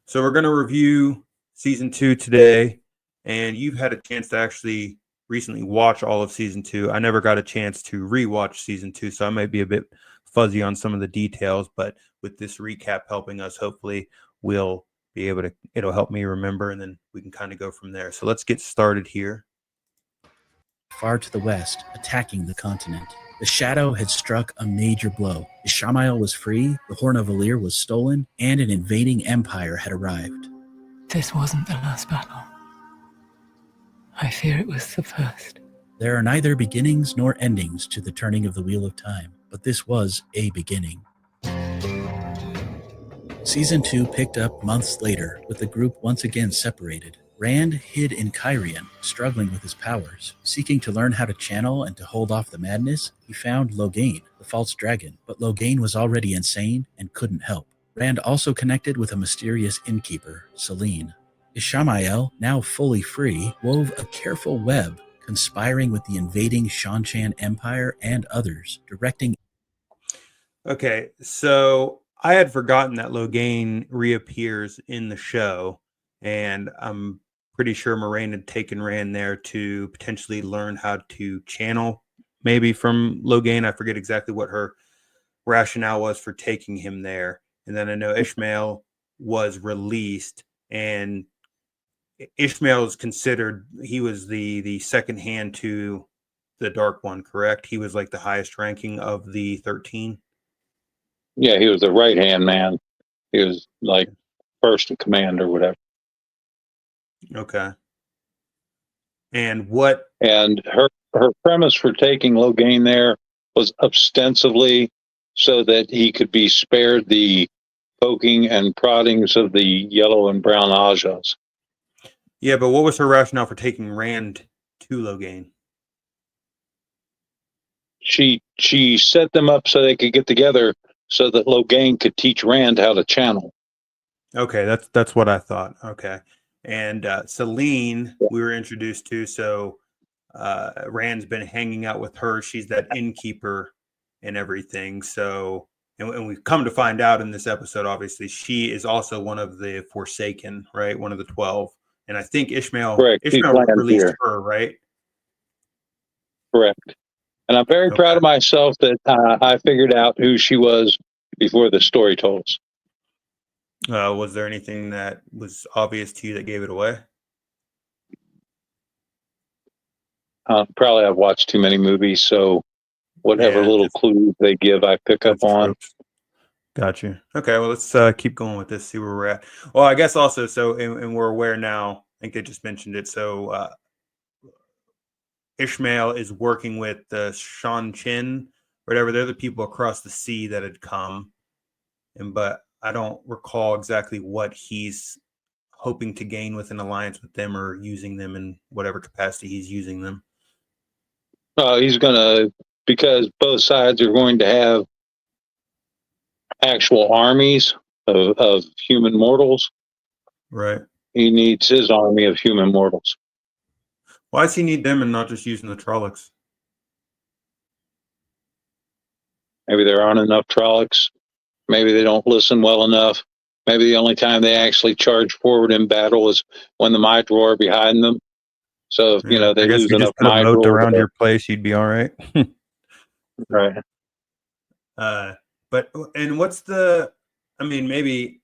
So we're going to review season 2 today, and you've had a chance to actually recently watch all of season 2. I never got a chance to rewatch season 2, so I might be a bit fuzzy on some of the details, but with this recap helping us, hopefully we'll be able to, it'll help me remember, and then we can kind of go from there. So let's get started here. Far to the west, attacking the continent. The Shadow had struck a major blow. Ishamael was free, the Horn of Valir was stolen, and an invading empire had arrived. This wasn't the last battle. I fear it was the first. There are neither beginnings nor endings to the turning of the Wheel of Time, but this was a beginning. Season 2 picked up months later, with the group once again separated. Rand hid in Cairhien, struggling with his powers. Seeking to learn how to channel and to hold off the madness, he found Logain, the false dragon, but Logain was already insane and couldn't help. Rand also connected with a mysterious innkeeper, Selene. Ishamael, now fully free, wove a careful web, conspiring with the invading Shanchan Empire and others, directing... Okay, so I had forgotten that Logain reappears in the show, and I'm pretty sure Moiraine had taken Rand there to potentially learn how to channel, maybe from Logain. I forget exactly what her rationale was for taking him there. And then I know Ishmael was released, and Ishmael is considered, he was the second hand to the Dark One, correct? He was like the highest ranking of the 13. Yeah, he was the right-hand man. He was like first in command or whatever. Okay. And her premise for taking Logain there was ostensibly so that he could be spared the poking and proddings of the yellow and brown Ajahs. Yeah, but what was her rationale for taking Rand to Logain? She set them up so they could get together so that Logain could teach Rand how to channel. Okay, that's what I thought. Okay. And Selene, we were introduced to, so Rand's been hanging out with her. She's that innkeeper and everything. So, and we've come to find out in this episode, obviously, she is also one of the Forsaken, right? One of the 12. And I think Ishmael released her, right? Correct. And I'm very proud of myself that I figured out who she was before the story told us. Was there anything that was obvious to you that gave it away? Probably I've watched too many movies, so whatever little clues they give, I pick up on. Gotcha. Okay, well, let's keep going with this, see where we're at. Well, I guess also, so, and we're aware now, I think they just mentioned it, so Ishmael is working with the Shanchan, whatever. They're the people across the sea that had come, but I don't recall exactly what he's hoping to gain with an alliance with them or using them in whatever capacity he's using them. He's going to, because both sides are going to have actual armies of human mortals. Right. He needs his army of human mortals. Why does he need them and not just using the Trollocs? Maybe there aren't enough Trollocs. Maybe they don't listen well enough. Maybe the only time they actually charge forward in battle is when the Mydror are behind them. So, they lose enough Mydror around your place, you'd be all right. Right. But, and what's maybe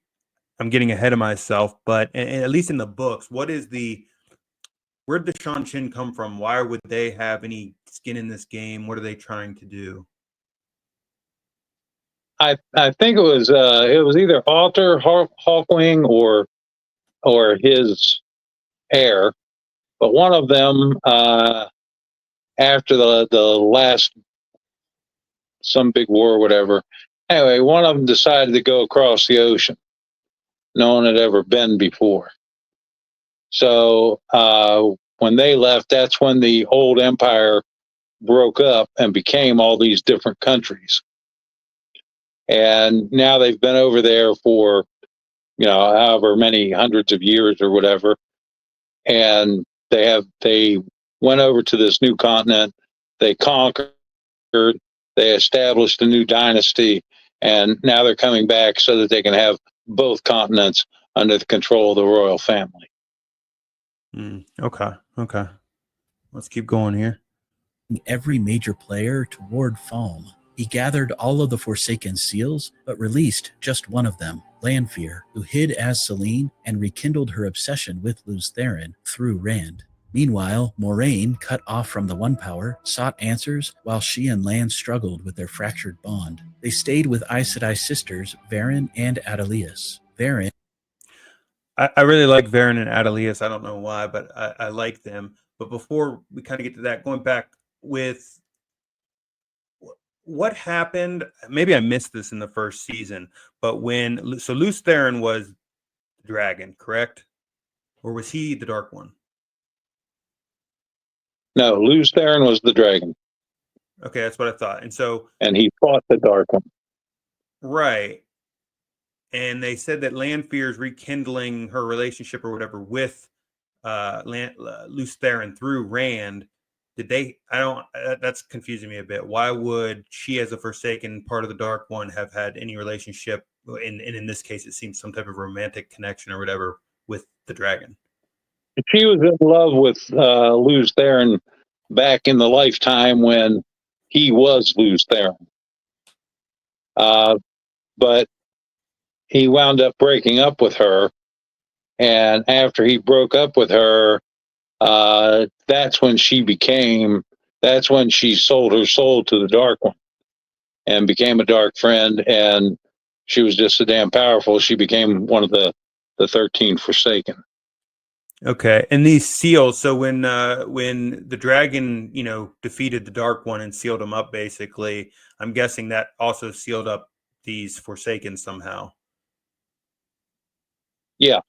I'm getting ahead of myself, but at least in the books, where'd the Shanchan come from? Why would they have any skin in this game? What are they trying to do? I think it was either Alter Hawkwing or his heir, but one of them after the last some big war or whatever. Anyway, one of them decided to go across the ocean. No one had ever been before. So when they left, that's when the old empire broke up and became all these different countries. And now they've been over there for, however many hundreds of years or whatever. And they went over to this new continent. They conquered, they established a new dynasty, and now they're coming back so that they can have both continents under the control of the royal family. Okay. Let's keep going here. Every major player toward Falm. He gathered all of the Forsaken seals, but released just one of them, Lanfear, who hid as Selene and rekindled her obsession with Luz Theron through Rand. Meanwhile, Moiraine, cut off from the One Power, sought answers while she and Lan struggled with their fractured bond. They stayed with Aes Sedai's sisters, Varen and Adelius. Varen. I really like Varen and Adelius. I don't know why, but I like them. But before we kind of get to that, going back with what happened, maybe I missed this in the first season, but so Luz Theron was the dragon, correct? Or was he the Dark One? No, Luz Theron was the dragon. Okay, that's what I thought. And he fought the Dark One. Right. And they said that Lanfear's rekindling her relationship or whatever with Luz Theron through Rand. That's confusing me a bit. Why would she, as a Forsaken, part of the Dark One, have had any relationship, and in this case, it seems some type of romantic connection or whatever with the dragon? She was in love with Luz Theron back in the lifetime when he was Luz Theron. But he wound up breaking up with her. And after he broke up with her, that's when she sold her soul to the Dark One and became a Dark Friend. And she was just so damn powerful, she became one of the 13 Forsaken. Okay, and these seals. So when the dragon, defeated the Dark One and sealed him up, basically, I'm guessing that also sealed up these Forsaken somehow. Yeah,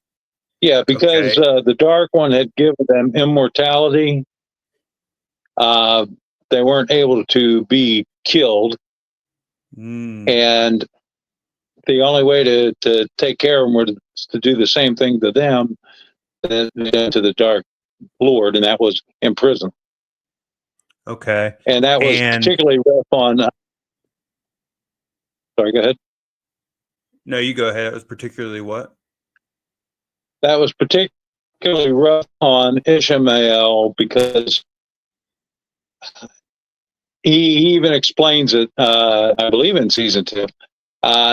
because the Dark One had given them immortality. They weren't able to be killed, and the only way to take care of them was to do the same thing to them to the Dark Lord, and that was imprison. Okay, and that was particularly rough on. Sorry, go ahead. No, you go ahead. It was particularly what? That was particularly rough on Ishmael because he even explains it, I believe in season 2,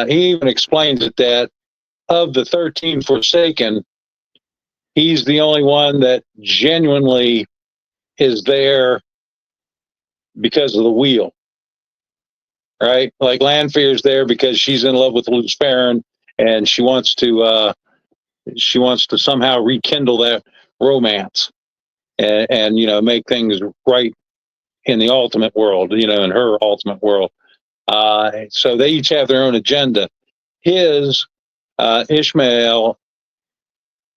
he even explains it that of the 13 Forsaken, he's the only one that genuinely is there because of the wheel, right? Like Lanfear's there because she's in love with Luz Theron and she wants to somehow rekindle that romance and make things right in the ultimate world, in her ultimate world. So they each have their own agenda. His Ishmael,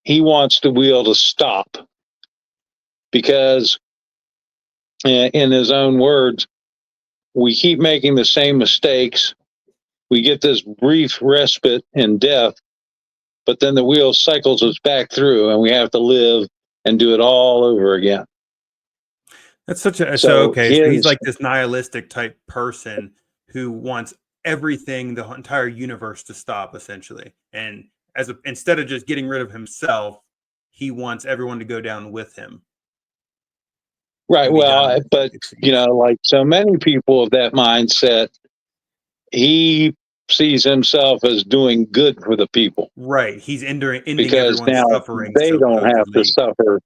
he wants the wheel to stop because, in his own words, we keep making the same mistakes. We get this brief respite in death, but then the wheel cycles us back through, and we have to live and do it all over again. That's such a so he's like this nihilistic type person who wants everything, the entire universe, to stop, essentially. And instead of just getting rid of himself, he wants everyone to go down with him. Right. Well, but like so many people of that mindset, he sees himself as doing good for the people. Right. He's ending because everyone's now suffering. They don't have to suffer.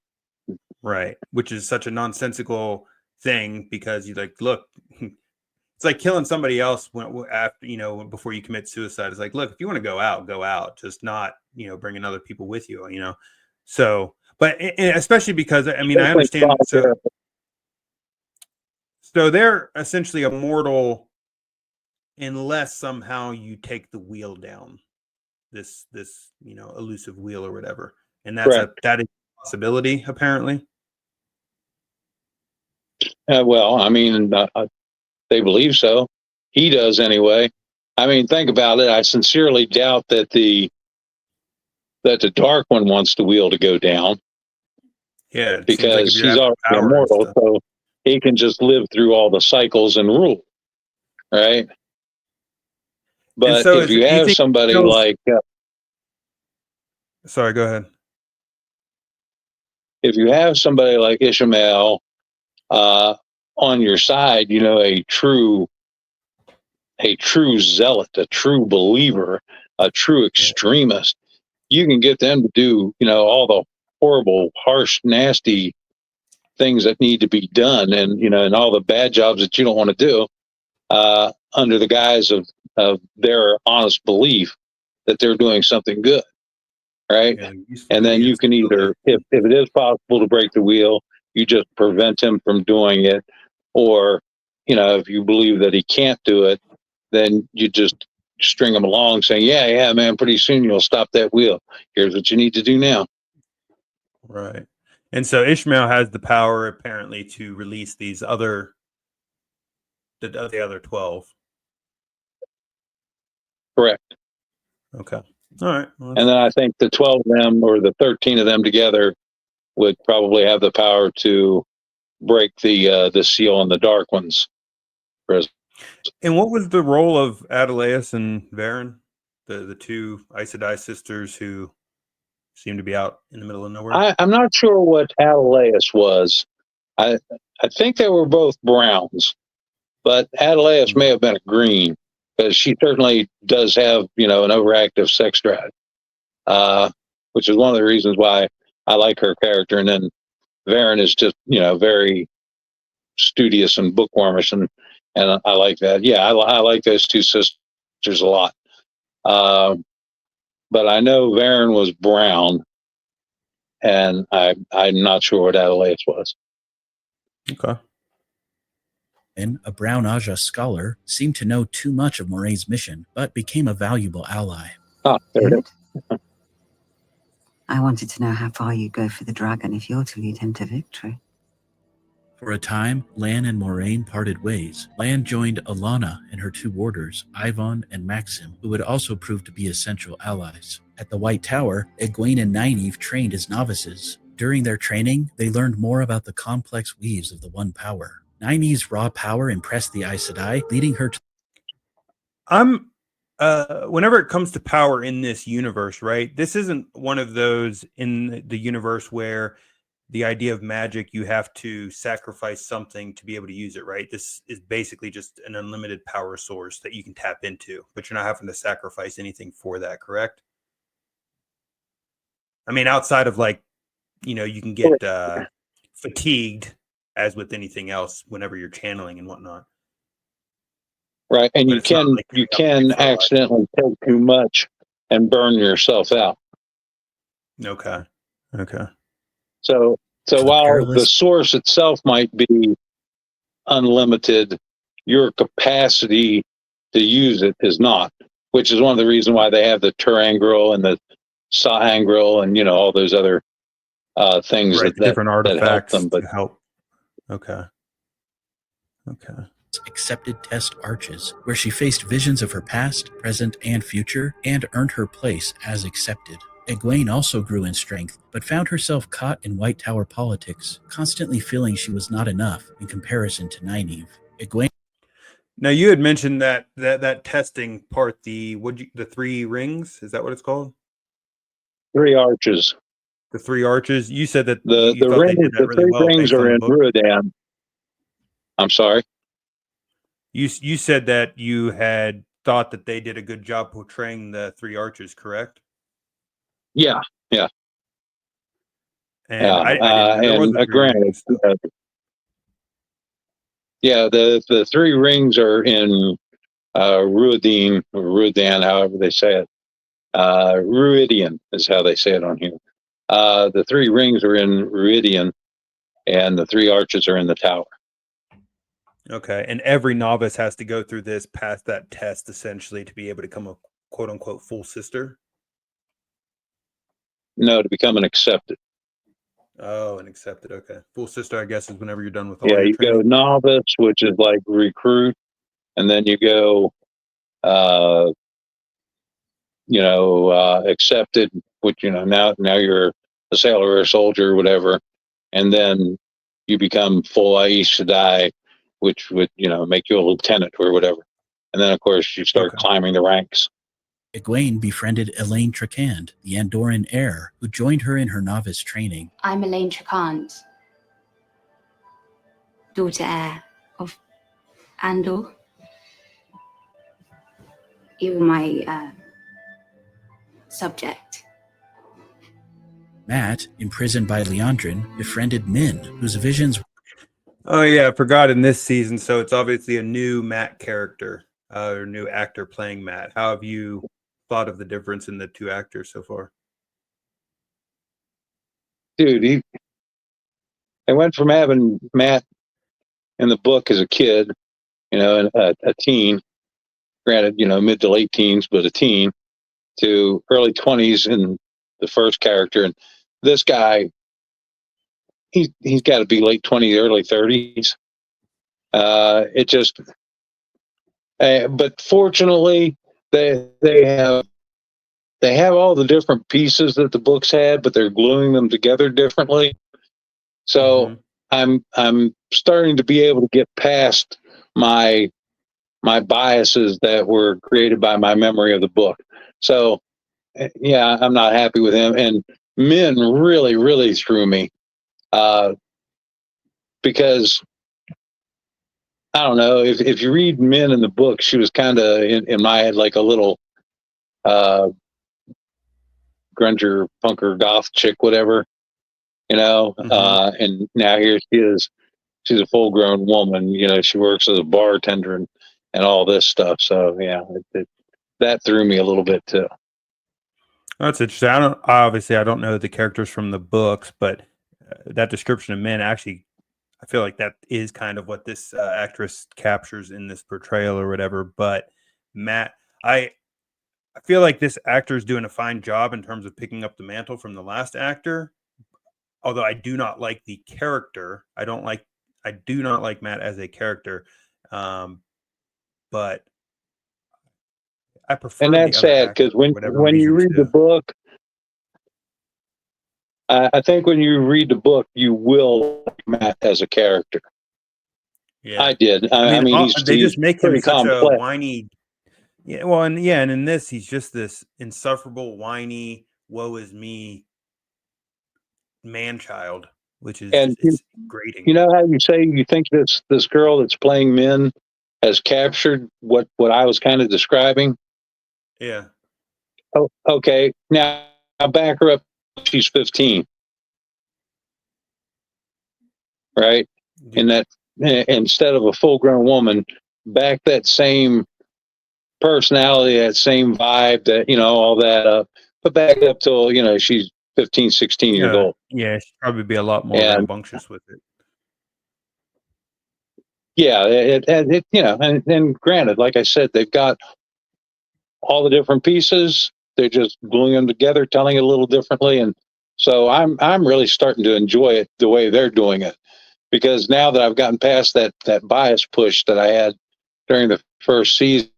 Right. Which is such a nonsensical thing because you're like, look, it's like killing somebody else after, before you commit suicide. It's like, look, if you want to go out, just not, bringing other people with you, So, but especially because, I understand. So they're essentially immortal unless somehow you take the wheel down, this elusive wheel or whatever. And that is a possibility, apparently. Well, they believe so. He does anyway. Think about it. I sincerely doubt that the Dark One wants the wheel to go down. Yeah, because he's already immortal, so he can just live through all the cycles and rule, right? But so if you have somebody like, Sorry, go ahead. If you have somebody like Ishmael on your side, a true zealot, a true believer, a true extremist, you can get them to do, all the horrible, harsh, nasty things that need to be done, and all the bad jobs that you don't want to do, under the guise of their honest belief that they're doing something good, right? Yeah, And then you can either, if it is possible to break the wheel, you just prevent him from doing it, or if you believe that he can't do it, then you just string him along saying, yeah, man, pretty soon you'll stop that wheel. Here's what you need to do now. Right. And so Ishmael has the power apparently to release the other 12. Correct. Okay. All right. Well, and then I think the 12 of them, or the 13 of them together, would probably have the power to break the seal on the Dark One's prison. and what was the role of Adelaus and Varen, the two Aes Sedai sisters who seem to be out in the middle of nowhere? I'm not sure what Adelaus was. I think they were both browns, but Adelaus may have been a green, because she certainly does have, an overactive sex drive, which is one of the reasons why I like her character. And then Varen is just, very studious and bookwormish, and I like that. Yeah, I like those two sisters a lot. But I know Varen was brown, and I'm not sure what Adelaus was. Okay. And a brown Aja scholar seemed to know too much of Moraine's mission, but became a valuable ally. There it is. I wanted to know how far you go for the dragon if you're to lead him to victory. For a time, Lan and Moiraine parted ways. Lan joined Alana and her two warders, Ivan and Maxim, who would also prove to be essential allies. At the White Tower, Egwene and Nynaeve trained as novices. During their training, they learned more about the complex weaves of the One Power. Nynaeve's raw power impressed the Aes Sedai, leading her to... Whenever it comes to power in this universe, right? This isn't one of those in the universe where the idea of magic, you have to sacrifice something to be able to use it, right? This is basically just an unlimited power source that you can tap into, but you're not having to sacrifice anything for that, correct? I mean, outside of you can get fatigued, as with anything else, whenever you're channeling and whatnot. Right, and you can accidentally take too much and burn yourself out. Okay. So while the source itself might be unlimited, your capacity to use it is not, which is one of the reasons why they have the Turangril and the Sahangril and all those other things, right, that different artifacts that help them. But to help. Okay. Accepted test arches, where she faced visions of her past, present, and future, and earned her place as accepted. Egwene also grew in strength, but found herself caught in White Tower politics, constantly feeling she was not enough in comparison to Nynaeve. Egwene... Now, you had mentioned that testing part, the 3 rings, is that what it's called? 3 arches. The 3 arches. You said that the three rings are in Ruadan. I'm sorry. You said that you had thought that they did a good job portraying the 3 arches, correct? Yeah. And and granted, the 3 rings are in Ruadan, however they say it. Ruidian is how they say it on here. The 3 rings are in Ruidian, and the 3 arches are in the tower. Okay, and every novice has to go through this, pass that test, essentially, to be able to become a quote-unquote full sister? No, to become an accepted. Oh, an accepted, okay. Full sister, I guess, is whenever you're done with all your you training. go novice, which is like recruit, and then you go, accepted, which, now you're a sailor or a soldier or whatever, and then you become full Aes Sedai, which would, make you a lieutenant or whatever. And then, of course, you start climbing the ranks. Egwene befriended Elaine Trakand, the Andorran heir, who joined her in her novice training. I'm Elaine Trakand, daughter heir of Andor. You were my subject. Matt, imprisoned by Leandrin, befriended Min, whose visions... Oh yeah, I forgot in this season, so it's obviously a new Matt character, or new actor playing Matt. How have you thought of the difference in the two actors so far? Dude, I went from having Matt in the book as a kid, and a teen, granted, mid to late teens, but a teen, to early 20s in the first character. And this guy, he's got to be late 20s, early 30s. It just, but fortunately, they have all the different pieces that the books had, but they're gluing them together differently. So I'm starting to be able to get past my biases that were created by my memory of the book. So yeah, I'm not happy with him. And Min really, really threw me, because I don't know, if you read Min in the book, she was kind of in my head like a little grunger, punker, goth chick, whatever, and now here she is. She's a full grown woman. She works as a bartender and all this stuff. So yeah, that threw me a little bit too. That's interesting. I don't know the characters from the books, but that description of Min, actually, I feel like that is kind of what this actress captures in this portrayal or whatever. But Matt, I feel like this actor is doing a fine job in terms of picking up the mantle from the last actor. Although I do not like the character, I do not like Matt as a character, but I prefer. And that's sad, because when you read the book, I think when you read the book, you will like Matt as a character. Yeah, I did. I mean, they just make him such complex. a whiny. Yeah, well, and in this, he's just this insufferable, whiny, woe is me man child, which is it's grating. You know how you say you think this girl that's playing Min has captured what I was kind of describing? Yeah. Oh, okay. Now I'll back her up. She's 15, right? Yeah. And that, instead of a full-grown woman, back that same personality, that same vibe, that all that up, but back up till she's 15, 16 years old. Yeah, she'd probably be a lot more rambunctious with it. Yeah, and granted, like I said, they've got all the different pieces. They're just gluing them together, telling it a little differently, and so I'm really starting to enjoy it the way they're doing it, because now that I've gotten past that bias push that I had during the first season,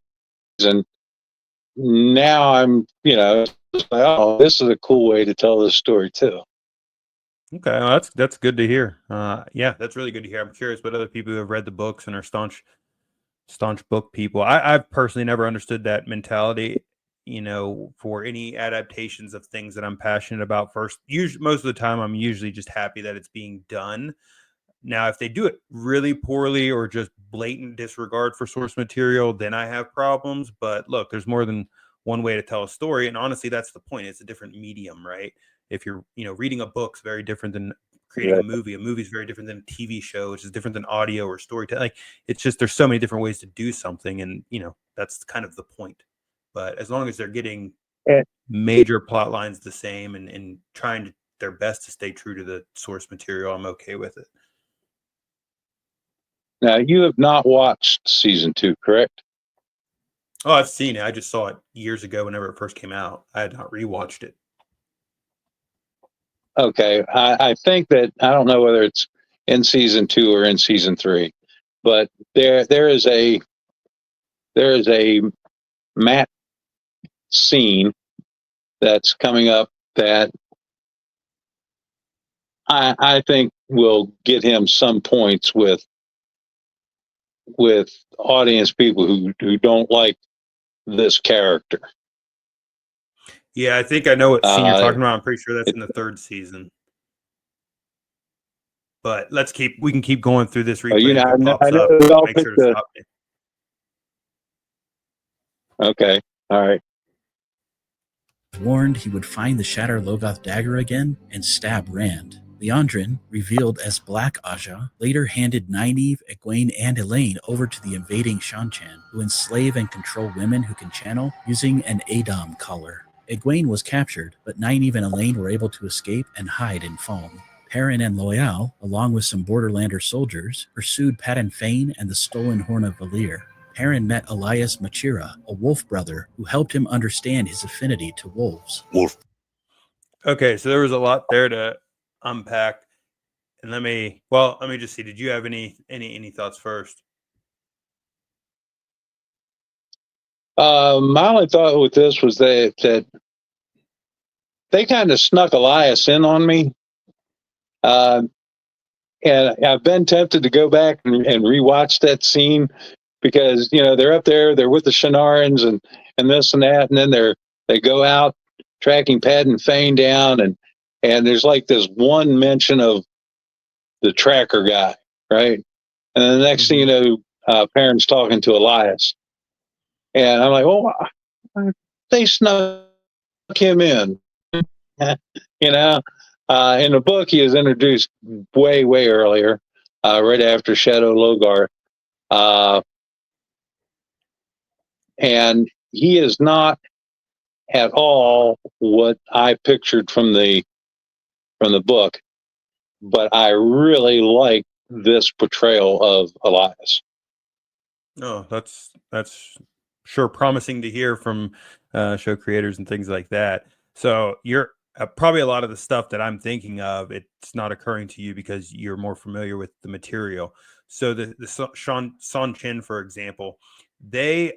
now I'm like, oh, this is a cool way to tell this story too. Okay, well, that's good to hear. Yeah, that's really good to hear. I'm curious what other people who have read the books and are staunch book people. I've personally never understood that mentality. For any adaptations of things that I'm passionate about. Most of the time, I'm usually just happy that it's being done. Now, if they do it really poorly or just blatant disregard for source material, then I have problems. But look, there's more than one way to tell a story, and honestly, that's the point. It's a different medium, right? If you're, reading a book's very different than creating a movie. A movie is very different than a TV show, which is different than audio or storytelling. Like, it's just there's so many different ways to do something, and that's kind of the point. But as long as they're getting major plot lines the same and trying their best to stay true to the source material, I'm okay with it. Now, you have not watched season 2, correct? Oh, I've seen it. I just saw it years ago whenever it first came out. I had not rewatched it. Okay. I think that, I don't know whether it's in season 2 or in season 3, but there is a Matt scene that's coming up that I think will get him some points with audience people who don't like this character. Yeah, I think I know what scene you're Uh, talking about. I'm pretty sure that's in the third season. But we can keep going through this replay. you know, If it I pops know up, we all make sure picked to the. stop me. Okay, all right. Warned he would find the Shatter Logoth dagger again and stab Rand. Leandrin, revealed as Black Aja, later handed Nynaeve, Egwene, and Elaine over to the invading Shanchan, who enslave and control women who can channel using an Adom collar. Egwene was captured, but Nynaeve and Elaine were able to escape and hide in Falme. Perrin and Loial, along with some Borderlander soldiers, pursued Padan Fain and the stolen Horn of Valir. Perrin met Elias Machira, a wolf brother, who helped him understand his affinity to wolves. Okay, so there was a lot there to unpack. And let me just see. Did you have any thoughts first? My only thought with this was that they kind of snuck Elias in on me. And I've been tempted to go back and rewatch that scene because, you know, they're up there, they're with the Shanarans and this and that. And then they go out tracking Padan Fain down. And there's like this one mention of the tracker guy, right? And then the next thing you know, Perrin's talking to Elias. And I'm like, oh, they snuck him in. You know, in the book, he is introduced way, way earlier, right after Shadow Logar. And he is not at all what I pictured from the book, but I really like this portrayal of Elias. No, that's sure promising to hear from show creators and things like that. So you're probably a lot of the stuff that I'm thinking of, it's not occurring to you because you're more familiar with the material. So the San Chin, for example, they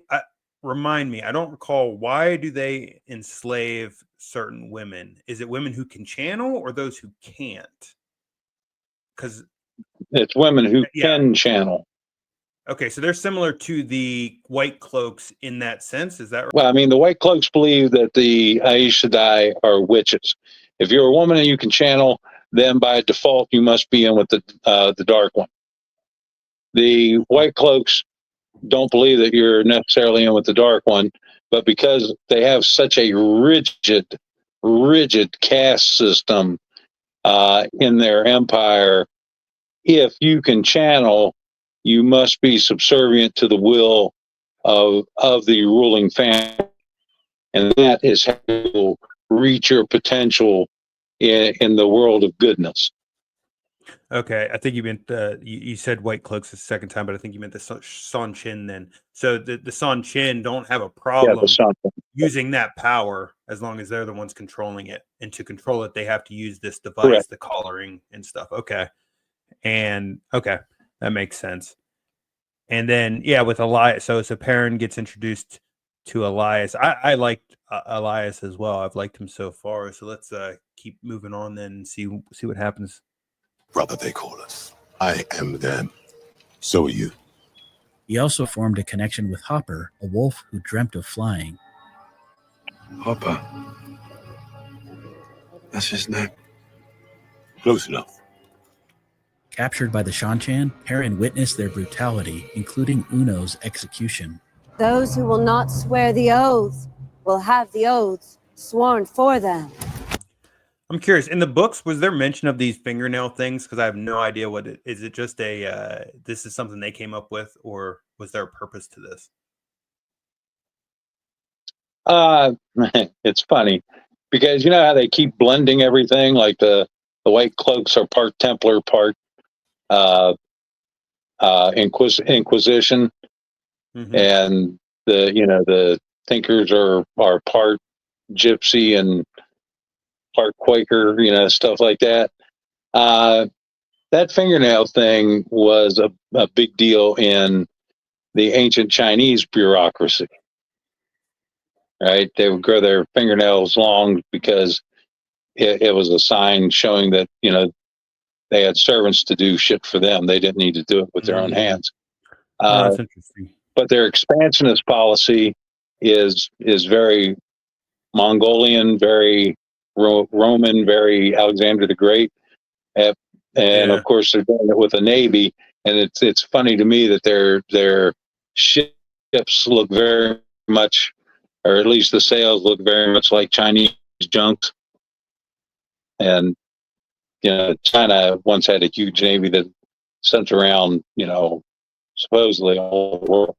remind me. I don't recall, why do they enslave certain women? Is it women who can channel or those who can't? Because it's women who can channel. Okay, so they're similar to the White Cloaks in that sense. Is that right? Well, I mean, the White Cloaks believe that the Aes Sedai are witches. If you're a woman and you can channel, then by default you must be in with the Dark One. The White Cloaks don't believe that you're necessarily in with the Dark One, but because they have such a rigid caste system in their empire, if you can channel, you must be subservient to the will of the ruling family, and that is how you reach your potential in the world of goodness. Okay, I think you meant you said White Cloaks the second time, but I think you meant the San Chin then. So the San Chin don't have a problem using that power as long as they're the ones controlling it. And to control it, they have to use this device, correct, the collaring and stuff. Okay. And okay, that makes sense. And then with Elias, so Perrin gets introduced to Elias. I liked Elias as well. I've liked him so far. So let's keep moving on then and see what happens. Brother, they call us. I am them. So are you. He also formed a connection with Hopper, a wolf who dreamt of flying. Hopper. That's his name. Close enough. Captured by the Shanchan, Perrin witnessed their brutality, including Uno's execution. Those who will not swear the oaths will have the oaths sworn for them. I'm curious, in the books, was there mention of these fingernail things? Because I have no idea what it is. It just this is something they came up with, or was there a purpose to this? It's funny because you know how they keep blending everything, like the White Cloaks are part Templar, part Inquisition, and the Thinkers are part Gypsy and part Quaker, stuff like that. That fingernail thing was a big deal in the ancient Chinese bureaucracy, right? They would grow their fingernails long because it was a sign showing that, they had servants to do shit for them. They didn't need to do it with their own hands. That's interesting. But their expansionist policy is very Mongolian, very Roman, very Alexander the Great. And of course, they're doing it with a navy. And it's funny to me that their ships look very much, or at least the sails look very much like Chinese junks. And China once had a huge navy that sent around, supposedly all over the world.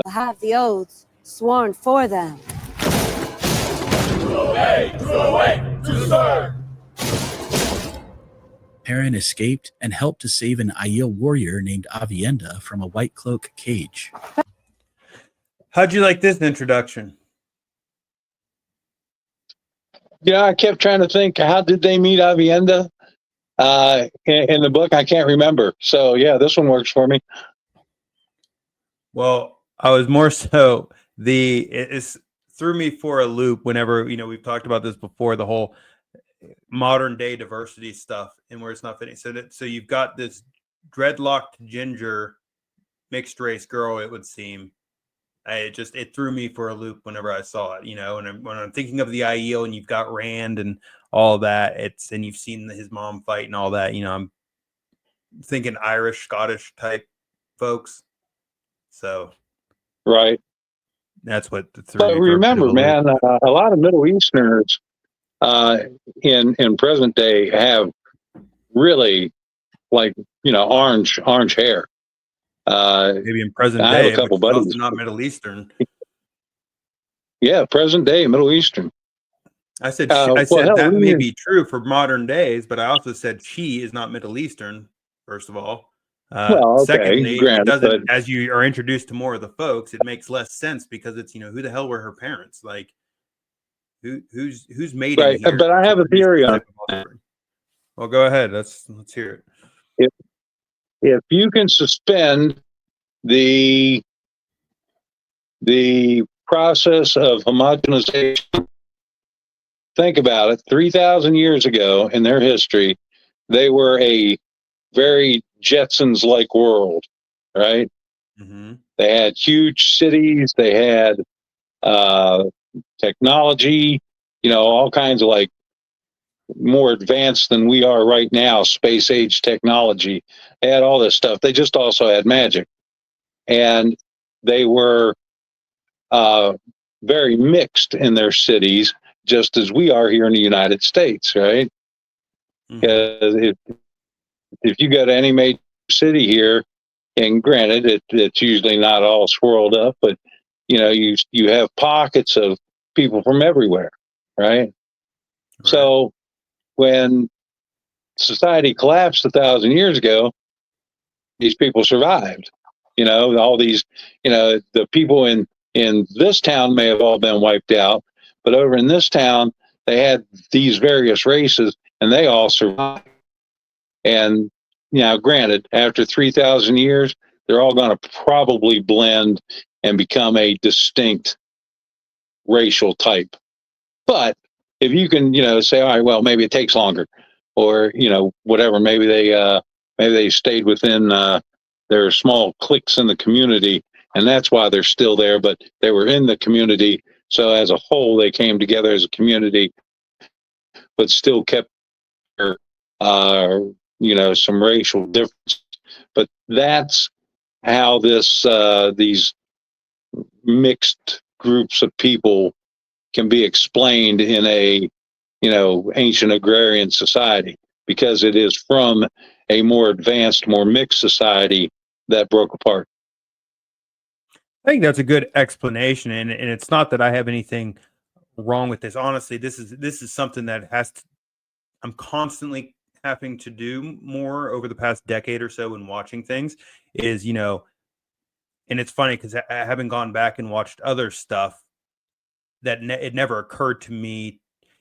Will have the oaths sworn for them. Perrin escaped and helped to save an Aiel warrior named Avienda from a White Cloak cage. How'd you like this introduction? Yeah, I kept trying to think, how did they meet Avienda? In the book, I can't remember. So yeah, this one works for me. Well, I was more so it threw me for a loop whenever, we've talked about this before, the whole modern day diversity stuff and where it's not fitting. So you've got this dreadlocked ginger mixed race girl, it would seem. It threw me for a loop whenever I saw it, and when I'm thinking of the Aiel and you've got Rand and all that, and you've seen his mom fight and all that, I'm thinking Irish, Scottish type folks. So right, that's what threw but me. Remember, man, a lot of Middle Easterners in present day have really orange hair. Maybe in present I have day, a couple but buddies. also not Middle Eastern. Yeah, present day Middle Eastern. I said that may even be true for modern days, but I also said she is not Middle Eastern. First of all, secondly, granted, it doesn't. As you are introduced to more of the folks, it makes less sense because it's who the hell were her parents? Like who's mating right. here? But I have a theory on it. Well, go ahead. Let's hear it. If you can suspend the process of homogenization, think about it. 3,000 years ago in their history, they were a very Jetsons-like world, right? Mm-hmm. They had huge cities. They had technology, all kinds of more advanced than we are right now, space age technology. They had all this stuff. They just also had magic. And they were very mixed in their cities, just as we are here in the United States, right? Because if you go to any major city here, and granted, it's usually not all swirled up, but you have pockets of people from everywhere, right? So when society collapsed 1,000 years ago, these people survived. All these, the people in this town may have all been wiped out, but over in this town, they had these various races, and they all survived. And granted, after 3,000 years, they're all going to probably blend and become a distinct racial type. But if you can, say, all right, well, maybe it takes longer, or whatever. Maybe they stayed within their small cliques in the community, and that's why they're still there. But they were in the community, so as a whole, they came together as a community, but still kept their, some racial difference. But that's how these mixed groups of people can be explained in a ancient agrarian society, because it is from a more advanced, more mixed society that broke apart. I think that's a good explanation, and it's not that I have anything wrong with this. Honestly, this is something that I'm constantly having to do more over the past decade or so in watching things. Is and it's funny because I haven't gone back and watched other stuff that it never occurred to me.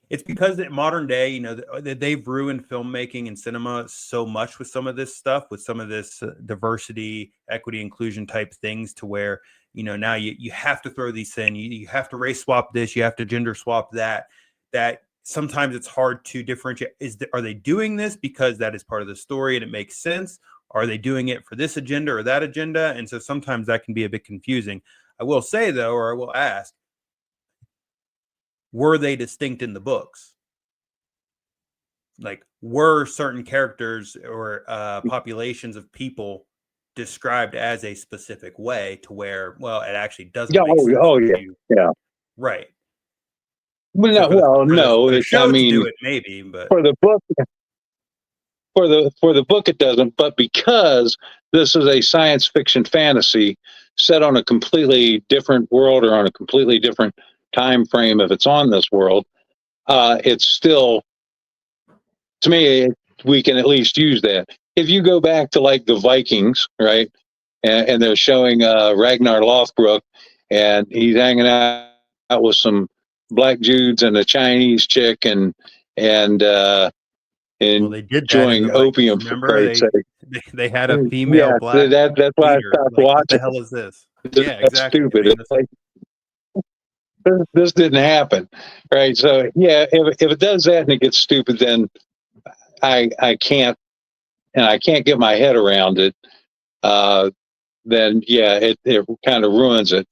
It's because in modern day, they've ruined filmmaking and cinema so much with some of this stuff, with some of this diversity, equity, inclusion type things, to where now you have to throw these in. You have to race swap this. You have to gender swap that. That sometimes it's hard to differentiate. Are they doing this because that is part of the story and it makes sense? Are they doing it for this agenda or that agenda? And so sometimes that can be a bit confusing. I will say though, or I will ask, were they distinct in the books? Like, were certain characters or populations of people described as a specific way to where, well, it actually doesn't Yeah. make sense Oh, if yeah. you Yeah. right. Well, So no, well, no. for the show I to mean, do it, maybe, but for the book, for the book, it doesn't. But because this is a science fiction fantasy set on a completely different world or on a completely different time frame, if it's on this world, it's still, to me, we can at least use that. If you go back to like the Vikings, right, and they're showing Ragnar Lothbrok, and he's hanging out with some black Judes and a Chinese chick, and well, they did that in the enjoying Vikings. opium, for Remember, Christ's sake. they had a female Yeah, black that's why I leader. stopped Like, what the watching. hell is this? It's Yeah, exactly. I stupid. mean, It's like, this didn't happen, right? So yeah, if it does that and it gets stupid, then I can't, and I can't get my head around it. Then yeah, it kind of ruins it.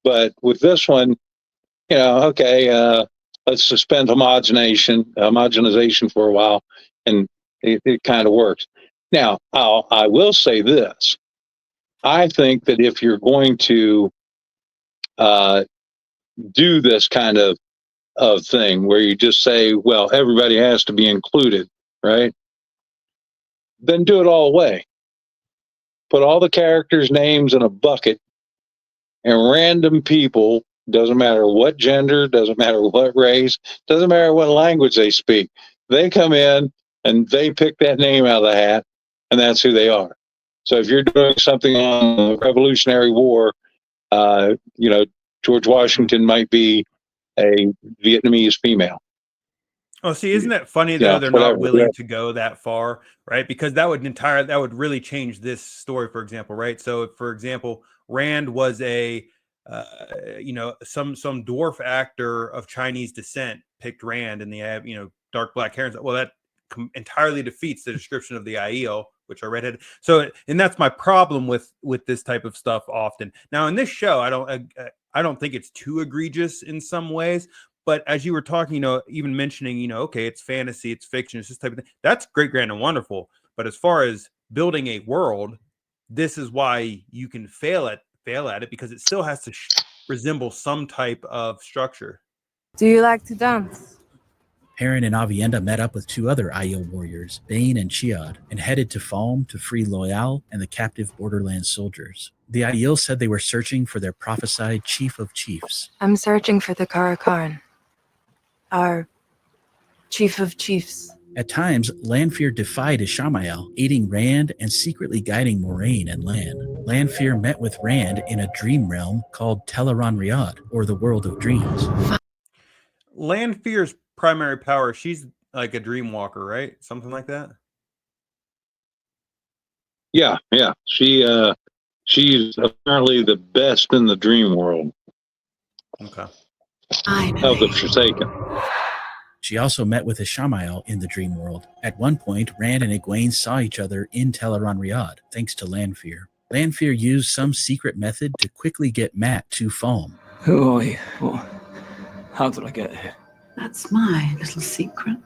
But with this one, okay, let's suspend homogenization for a while, and it kind of works. Now, I will say this: I think that if you're going to do this kind of thing where you just say, well, everybody has to be included, right? Then do it all away. Put all the characters' names in a bucket, and random people, doesn't matter what gender, doesn't matter what race, doesn't matter what language they speak, they come in and they pick that name out of the hat, and that's who they are. So if you're doing something on the Revolutionary War, George Washington might be a Vietnamese female. Oh, see, isn't that funny though? They're Whatever. not willing to go that far, right? Because that would really change this story, for example, right? So, if, for example, Rand was a some dwarf actor of Chinese descent picked Rand, and they have dark black hair. Well, that entirely defeats the description of the Aiel, which are redheaded. So, and that's my problem with this type of stuff. Often now in this show, I don't think it's too egregious in some ways. But as you were talking, even mentioning, okay, it's fantasy, it's fiction, it's this type of thing. That's great, grand, and wonderful. But as far as building a world, this is why you can fail at it, because it still has to resemble some type of structure. Do you like to dance? Perrin and Avienda met up with two other Aiel warriors, Bane and Chiad, and headed to Falm to free Loyal and the captive Borderlands soldiers. The Aiel said they were searching for their prophesied chief of chiefs. I'm searching for the Karakarn, our chief of chiefs. At times, Lanfear defied Ishamael, aiding Rand and secretly guiding Moiraine and Lan. Lanfear met with Rand in a dream realm called Teleron Riad, or the World of Dreams. Lanfear's primary power, she's like a dream walker, right? Something like that. Yeah. She's apparently the best in the dream world. Okay. Of the Forsaken. She also met with Ishamael in the dream world. At one point, Rand and Egwene saw each other in Teleron Riad, thanks to Lanfear. Lanfear used some secret method to quickly get Mat to Falm. Who are you? How did I get here? That's my little secret.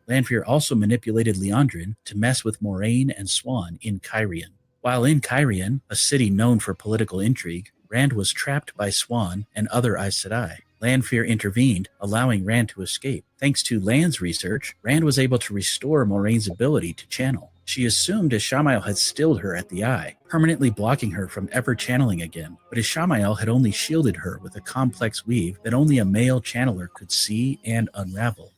Lanfear also manipulated Liandrin to mess with Moiraine and Swan in Cairhien. While in Cairhien, a city known for political intrigue, Rand was trapped by Swan and other Aes Sedai. Lanfear intervened, allowing Rand to escape. Thanks to Lan's research, Rand was able to restore Moraine's ability to channel. She assumed Ishamael had stilled her at the Eye, permanently blocking her from ever channeling again. But Ishamael had only shielded her with a complex weave that only a male channeler could see and unravel.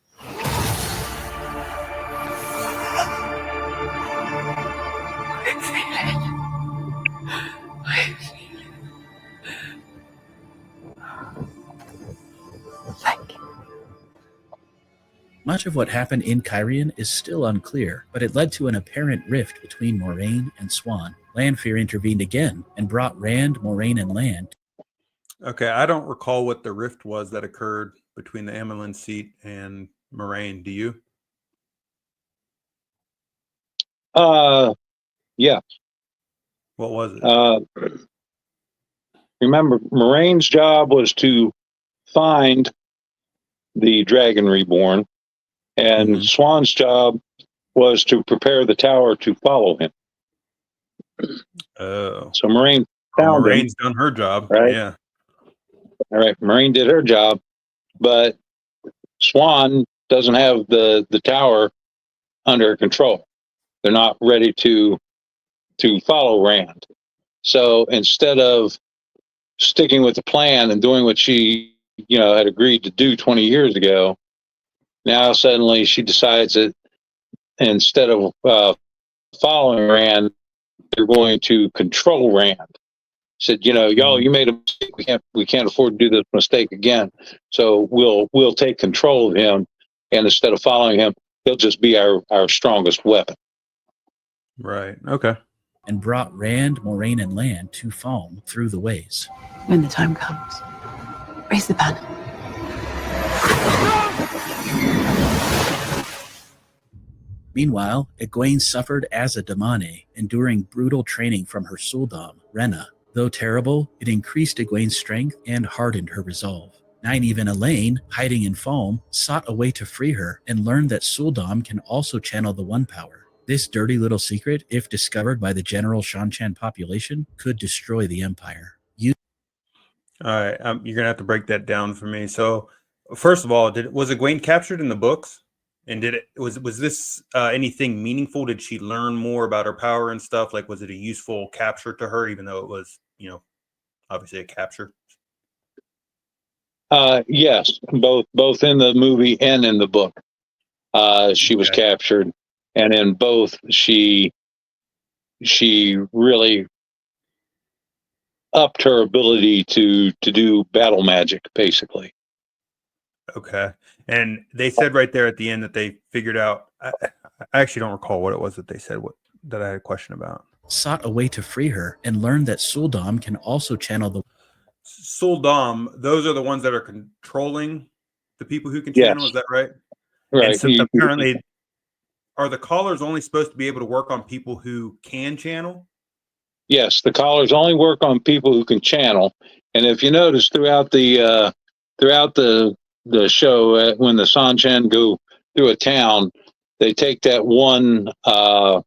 Much of what happened in Cairhien is still unclear, but it led to an apparent rift between Moiraine and Swan. Lanfear intervened again and brought Rand, Moiraine, and Lan. Okay, I don't recall what the rift was that occurred between the Amyrlin seat and Moiraine. Do you? Yeah. What was it? Remember, Moraine's job was to find the Dragon Reborn, and Swan's job was to prepare the tower to follow him. Oh, So Moiraine well, found him. Moraine's done her job. Right. Yeah. All right, Moiraine did her job, but Swan doesn't have the tower under control. They're not ready to follow Rand. So instead of sticking with the plan and doing what she, had agreed to do 20 years ago, now suddenly she decides that instead of following Rand, they're going to control Rand. Said, y'all, you made a mistake. We can't afford to do this mistake again. So we'll take control of him, and instead of following him, he'll just be our strongest weapon. Right. Okay. And brought Rand, Moiraine, and Lan to Falm through the ways. When the time comes, raise the banner. Meanwhile, Egwene suffered as a Damane, enduring brutal training from her Suldam, Rena. Though terrible, it increased Egwene's strength and hardened her resolve. Nynaeve and Elaine, hiding in Falm, sought a way to free her and learned that Suldam can also channel the One Power. This dirty little secret, if discovered by the general Shan-Chan population, could destroy the Empire. All right. You're gonna have to break that down for me. So, first of all, was Egwene captured in the books? And was this anything meaningful? Did she learn more about her power and stuff? Like, was it a useful capture to her, even though it was, obviously a capture? Yes, both in the movie and in the book. She was captured, and in both she really upped her ability to do battle magic, basically. Okay. And they said right there at the end that they figured out. I actually don't recall what it was that they said. That I had a question about. Sought a way to free her and learned that Suldam can also channel the Suldam. Those are the ones that are controlling the people who can channel. Yes. Is that right? Right. And so apparently, are the callers only supposed to be able to work on people who can channel? Yes, the callers only work on people who can channel. And if you notice throughout the show, when the Sanchan go through a town, they take that one how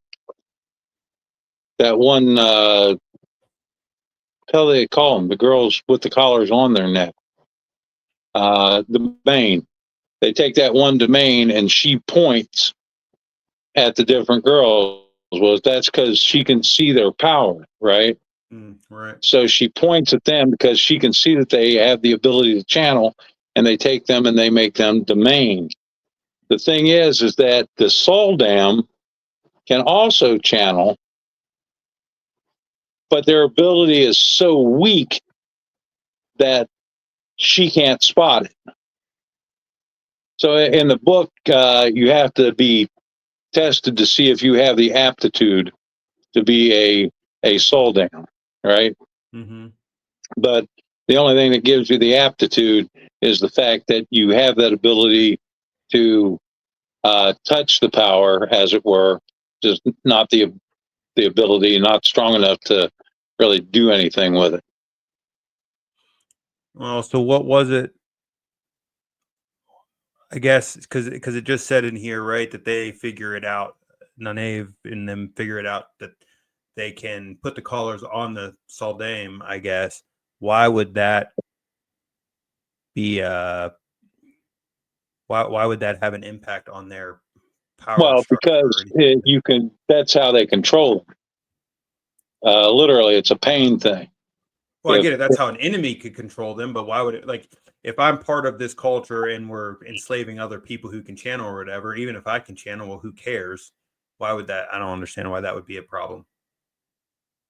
they call them, the girls with the collars on their neck, the domain. They take that one domain, and she points at the different girls. Well, that's because she can see their power, right? Right. So she points at them because she can see that they have the ability to channel, and they take them and they make them domain. The thing is that the Soul Dam can also channel, but their ability is so weak that she can't spot it. So in the book, you have to be tested to see if you have the aptitude to be a Soul Dam, right? Mm-hmm. But the only thing that gives you the aptitude is the fact that you have that ability to touch the power, as it were, just not the ability, not strong enough to really do anything with it. Well, so what was it? I guess because it just said in here, right, that they figure it out. Nynaeve and them figure it out that they can put the collars on the Saldame, I guess. Why would that be why would that have an impact on their power Well, structure? because you can, that's how they control them. Literally, it's a pain thing. Well, I get it. That's how an enemy could control them, but why would it, like, if I'm part of this culture and we're enslaving other people who can channel or whatever, even if I can channel, well, who cares? Why would that? I don't understand why that would be a problem.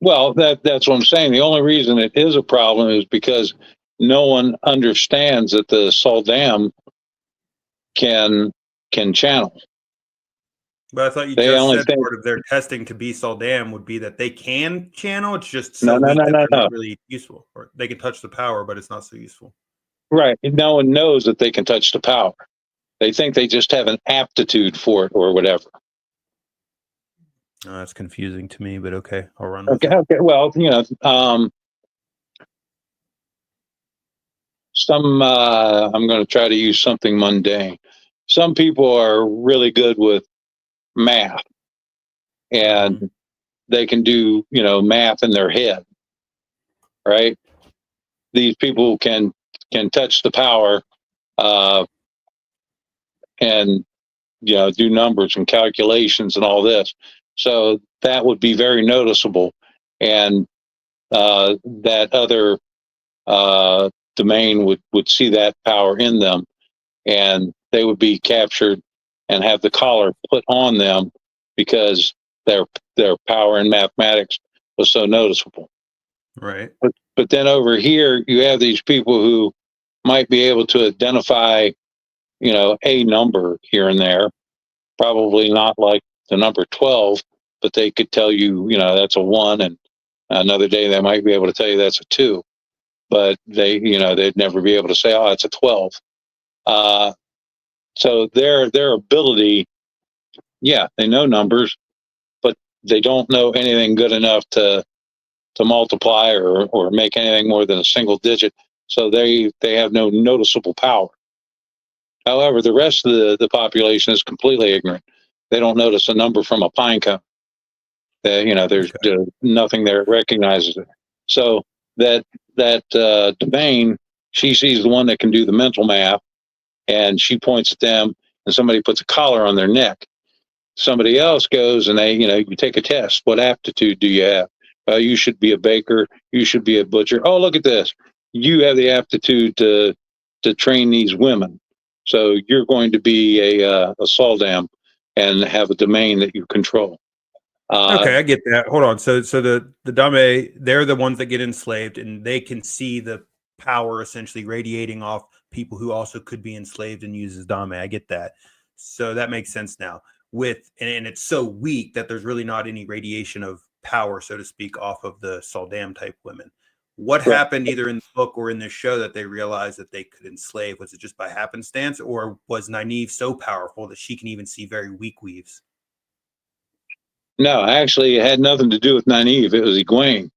Well, that's what I'm saying. The only reason it is a problem is because no one understands that the Saldam can channel. But I thought you just said part of their testing to be Saldam would be that they can channel. It's just so weak that they're not really useful. Or they can touch the power, but it's not so useful. Right. No one knows that they can touch the power. They think they just have an aptitude for it or whatever. That's confusing to me, but okay, I'll run with it. Okay. Well, I'm going to try to use something mundane. Some people are really good with math, and they can do, math in their head, right? These people can touch the power, uh, and do numbers and calculations and all this. So that would be very noticeable, and that other domain would see that power in them, and they would be captured and have the collar put on them because their power in mathematics was so noticeable. Right. But then over here, you have these people who might be able to identify, a number here and there, probably not like the number 12, but they could tell you, that's a 1, and another day they might be able to tell you that's a 2, but they'd never be able to say, oh, it's a 12. So their ability, yeah, they know numbers, but they don't know anything good enough to multiply or make anything more than a single digit. So they have no noticeable power. However, the rest of the population is completely ignorant. They don't notice a number from a pine cone. There's nothing there that recognizes it. So that domain, she sees the one that can do the mental math, and she points at them, and somebody puts a collar on their neck. Somebody else goes and you take a test. What aptitude do you have? You should be a baker. You should be a butcher. Oh, look at this. You have the aptitude to train these women. So you're going to be a Saldam and have a domain that you control. Okay, I get that. Hold on. So the Dame, they're the ones that get enslaved, and they can see the power essentially radiating off people who also could be enslaved and use as Dame. I get that. So that makes sense now. And it's so weak that there's really not any radiation of power, so to speak, off of the Saldam type women. What happened either in the book or in this show that they realized that they could enslave? Was it just by happenstance, or was Nynaeve so powerful that she can even see very weak weaves? No, actually, it had nothing to do with Nynaeve. It was Egwene.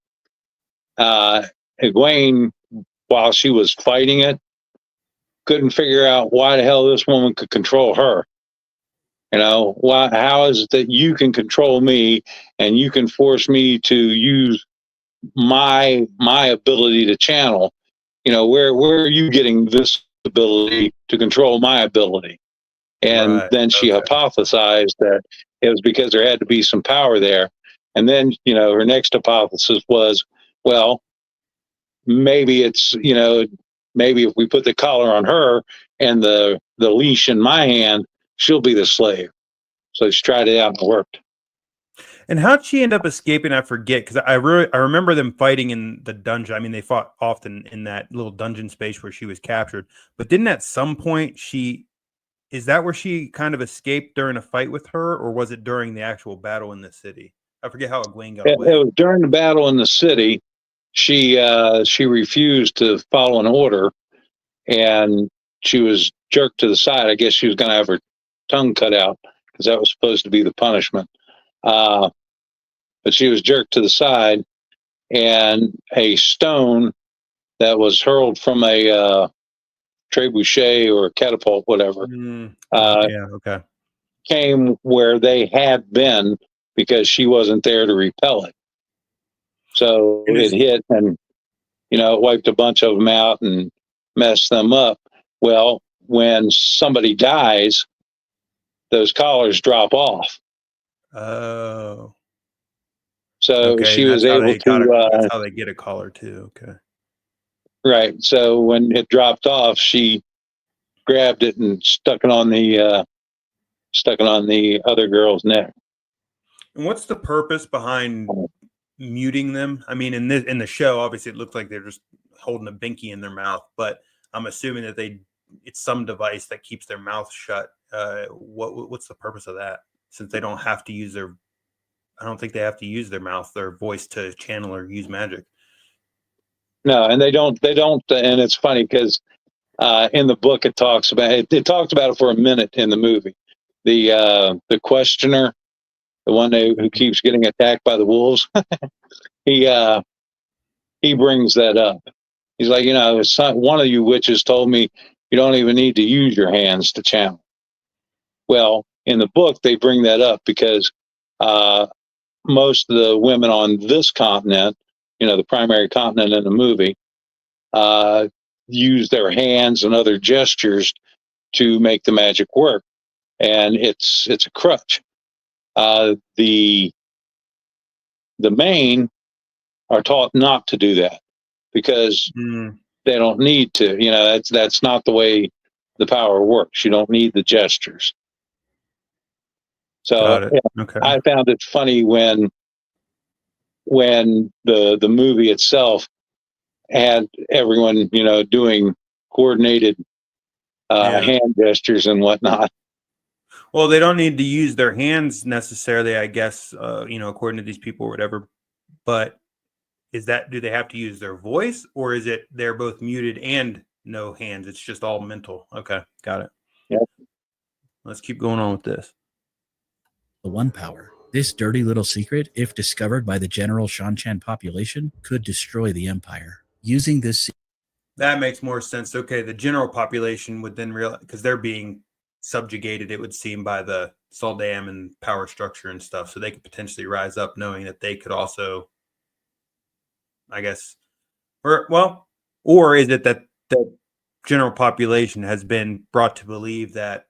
Egwene, while she was fighting it, couldn't figure out why the hell this woman could control her. How is it that you can control me and you can force me to use my ability to channel? Where are you getting this ability to control my ability? And then she hypothesized that it was because there had to be some power there. And then, her next hypothesis was, well, maybe it's, maybe if we put the collar on her and the leash in my hand, she'll be the slave. So she tried it out and it worked. And how'd she end up escaping? I forget, because I remember them fighting in the dungeon. I mean, they fought often in that little dungeon space where she was captured. But didn't at some point is that where she kind of escaped during a fight with her, or was it during the actual battle in the city? I forget how Egwene got away. It was during the battle in the city. She refused to follow an order, and she was jerked to the side. I guess she was going to have her tongue cut out because that was supposed to be the punishment. But she was jerked to the side, and a stone that was hurled from a trebuchet or a catapult, whatever, came where they had been because she wasn't there to repel it. So it hit and, it wiped a bunch of them out and messed them up. Well, when somebody dies, those collars drop off. Oh. So she was able to. That's how they get a collar too. Okay. Right. So when it dropped off, she grabbed it and stuck it on the other girl's neck. And what's the purpose behind muting them? I mean, in the show, obviously, it looked like they're just holding a binky in their mouth, but I'm assuming that it's some device that keeps their mouth shut. What's the purpose of that? Since they don't have to use I don't think they have to use their mouth, their voice to channel or use magic. No, and they don't, and it's funny because in the book it talks about it for a minute in the movie. The questioner, the one who keeps getting attacked by the wolves, he brings that up. He's like, one of you witches told me you don't even need to use your hands to channel. Well, in the book, they bring that up because most of the women on this continent, the primary continent in the movie, use their hands and other gestures to make the magic work, and it's a crutch. The main are taught not to do that because they don't need to. That's not the way the power works. You don't need the gestures. So Got it. Okay. I found it funny when the movie itself had everyone doing coordinated hand gestures and whatnot. Well, they don't need to use their hands necessarily, I guess, according to these people or whatever. But do they have to use their voice, or is it they're both muted and no hands? It's just all mental. Okay, got it. Yep. Let's keep going on with this. The one power. This dirty little secret, if discovered by the general Shanchan population, could destroy the Empire. Using this... That makes more sense. Okay, the general population would then realize, because they're being subjugated, it would seem, by the Saldam and power structure and stuff, so they could potentially rise up knowing that they could also, I guess, or is it that the general population has been brought to believe that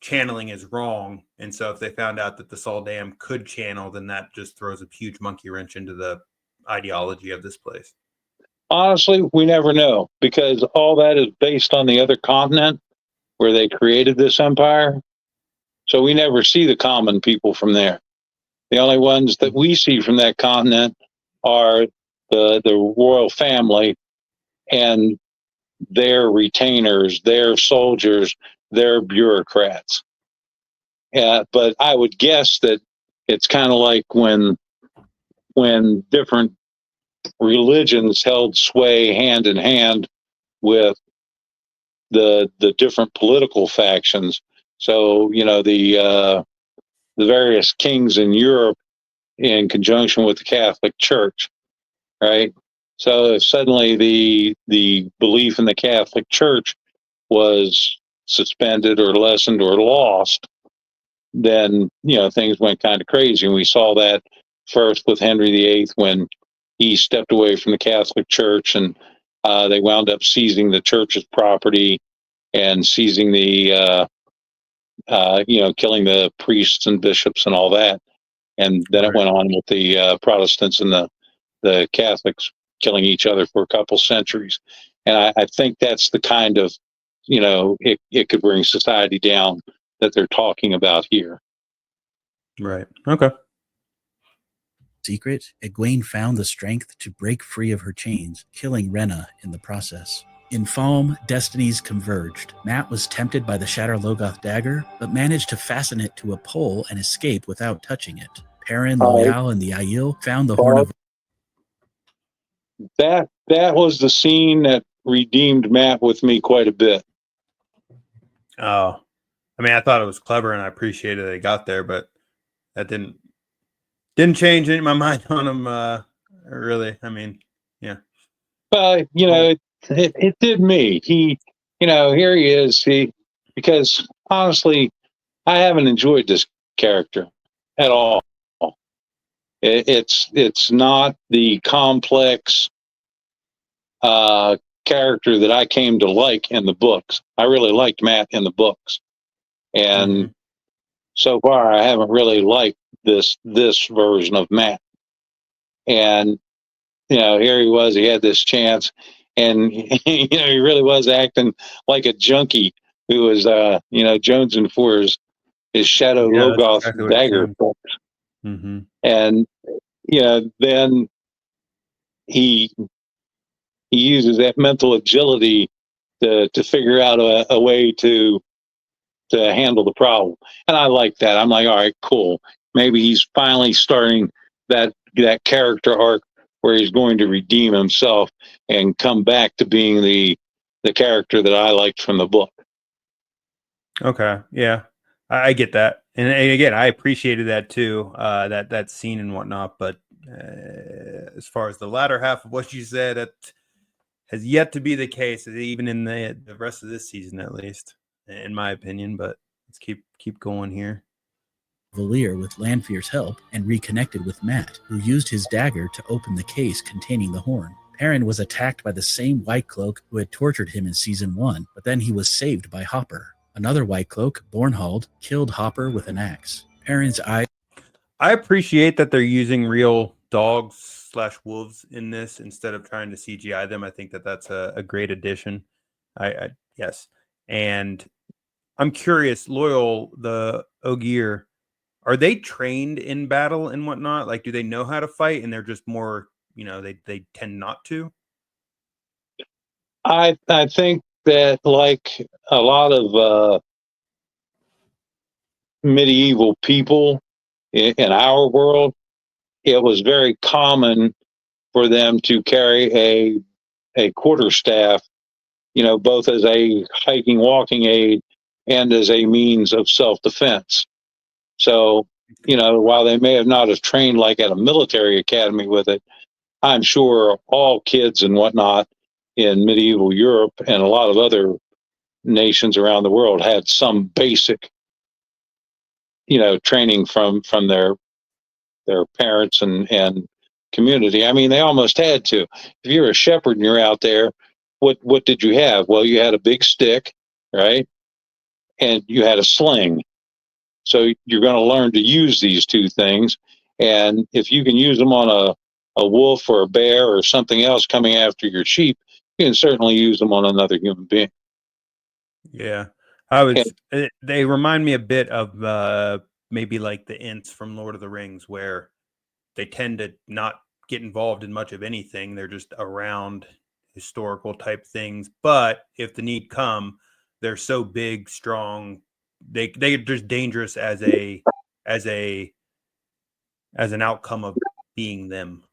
channeling is wrong, and so if they found out that the Saldam could channel, then that just throws a huge monkey wrench into the ideology of this place? Honestly, we never know, because all that is based on the other continent where they created this empire. So we never see the common people from there. The only ones that we see from that continent are the royal family and their retainers, their soldiers, their bureaucrats. But I would guess that it's kind of like when different religions held sway hand in hand with the different political factions. So the various kings in Europe in conjunction with the Catholic Church, right? So if suddenly the belief in the Catholic Church was suspended or lessened or lost, then things went kind of crazy, and we saw that first with Henry VIII when he stepped away from the Catholic Church, and they wound up seizing the church's property and seizing the killing the priests and bishops and all that. And then it went on with the Protestants and the Catholics killing each other for a couple centuries. And I think that's the kind of, it could bring society down that they're talking about here. Right. Okay. Secret, Egwene found the strength to break free of her chains, killing Rena in the process. In Falm, destinies converged. Matt was tempted by the Shatter Logoth dagger, but managed to fasten it to a pole and escape without touching it. Perrin, Loyal, and the Aiel found the Horn of... That was the scene that redeemed Matt with me quite a bit. Oh, I mean, I thought it was clever, and I appreciated they got there, but that didn't change my mind on him. Really, I mean, yeah. It did me. He, here he is. Because honestly, I haven't enjoyed this character at all. It's not the complex character that I came to like in the books. I really liked Matt in the books, and so far I haven't really liked this version of Matt. And here he was. He had this chance, and he really was acting like a junkie who was jonesing for his Shadow Logoth dagger. And then he uses that mental agility to figure out a way to handle the problem. And I like that. I'm like, all right, cool. Maybe he's finally starting that character arc where he's going to redeem himself and come back to being the character that I liked from the book. Okay. Yeah, I get that. And again, I appreciated that too, that scene and whatnot. But as far as the latter half of what you said, has yet to be the case, even in the rest of this season, at least, in my opinion. But let's keep going here. Valir with Lanfear's help and reconnected with Matt, who used his dagger to open the case containing the horn. Perrin was attacked by the same White Cloak who had tortured him in Season 1, but then he was saved by Hopper. Another White Cloak, Bornhald, killed Hopper with an axe. Perrin's eye... I appreciate that they're using real dogs/wolves in this instead of trying to CGI them. I think that's a great addition. Yes. And I'm curious, Loyal, the Ogier, are they trained in battle and whatnot? Like, do they know how to fight, and they're just more, they tend not to? I think that, like a lot of medieval people in our world, it was very common for them to carry a quarterstaff, both as a hiking, walking aid and as a means of self-defense. So, while they may not have trained like at a military academy with it, I'm sure all kids and whatnot in medieval Europe and a lot of other nations around the world had some basic, training from their parents and community. I mean, they almost had to. If you're a shepherd and you're out there, what did you have? Well, you had a big stick, right? And you had a sling. So you're going to learn to use these two things. And if you can use them on a wolf or a bear or something else coming after your sheep, you can certainly use them on another human being. Yeah. They remind me a bit of maybe like the Ents from Lord of the Rings, where they tend to not get involved in much of anything. They're just around historical type things. But if the need come, they're so big, strong. They're just dangerous as an outcome of being them.